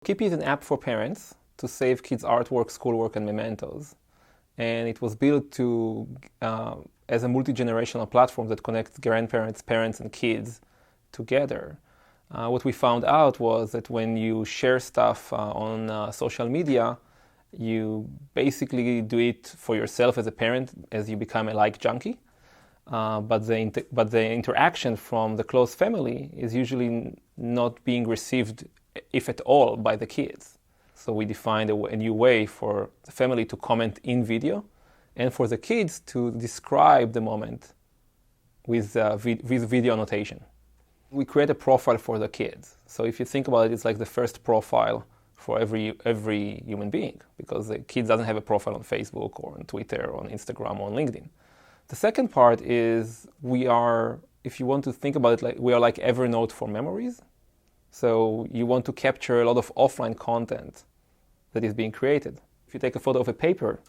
Keepy is an app for parents to save kids' artwork, schoolwork, and mementos. And it was built to as a multi-generational platform that connects grandparents, parents, and kids together. What we found out was that when you share stuff on social media, you basically do it for yourself as a parent as you become a like junkie. But the interaction from the close family is usually not being received, if at all, by the kids. So we defined a new way for the family to comment in video and for the kids to describe the moment with video annotation. We create a profile for the kids. So if you think about it, it's like the first profile for every human being, because the kid doesn't have a profile on Facebook or on Twitter or on Instagram or on LinkedIn. The second part is if you want to think about it, we are like Evernote for memories. So you want to capture a lot of offline content that is being created. If you take a photo of a paper,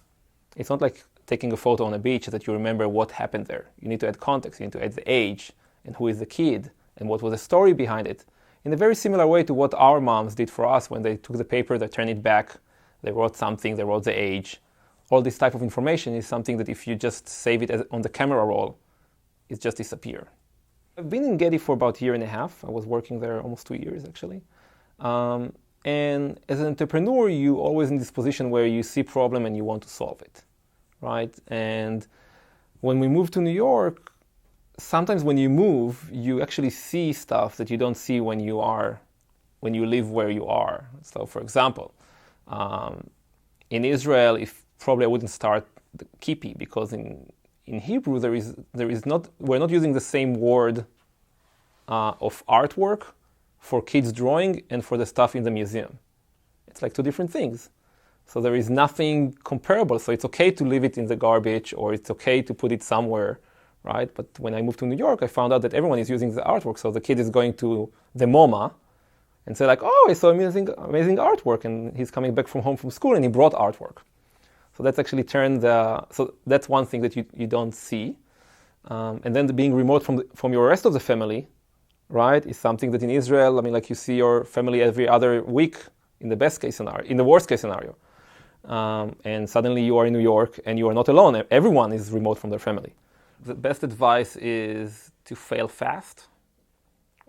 it's not like taking a photo on a beach that you remember what happened there. You need to add context, you need to add the age and who is the kid and what was the story behind it. In a very similar way to what our moms did for us when they took the paper, they turned it back, they wrote something, they wrote the age. All this type of information is something that if you just save it on the camera roll, it just disappears. I've been in Getty for about a year and a half. I was working there almost 2 years, actually. And as an entrepreneur, you're always in this position where you see a problem and you want to solve it, right? And when we moved to New York, sometimes when you move, you actually see stuff that you don't see when you live where you are. So, for example, in Israel, probably I wouldn't start the Keepy, because in Hebrew we're not using the same word of artwork for kids drawing and for the stuff in the museum. It's like two different things. So there is nothing comparable. So it's okay to leave it in the garbage, or it's okay to put it somewhere, right? But when I moved to New York, I found out that everyone is using the artwork. So the kid is going to the MoMA and say like, oh, I saw amazing artwork, and he's coming back from home from school and he brought artwork. So that's actually so that's one thing that you don't see. And then being remote from your rest of the family, right, is something that in Israel, like you see your family every other week in the best case scenario, in the worst case scenario. And suddenly you are in New York and you are not alone. Everyone is remote from their family. The best advice is to fail fast,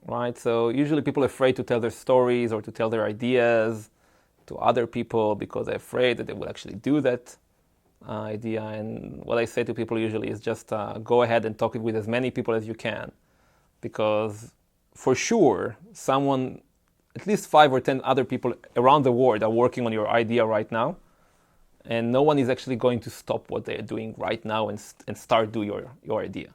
right? So usually people are afraid to tell their stories or to tell their ideas to other people because they're afraid that they will actually do that idea. And what I say to people usually is just go ahead and talk it with as many people as you can, because for sure at least 5 or 10 other people around the world are working on your idea right now, and no one is actually going to stop what they're doing right now and start do your idea.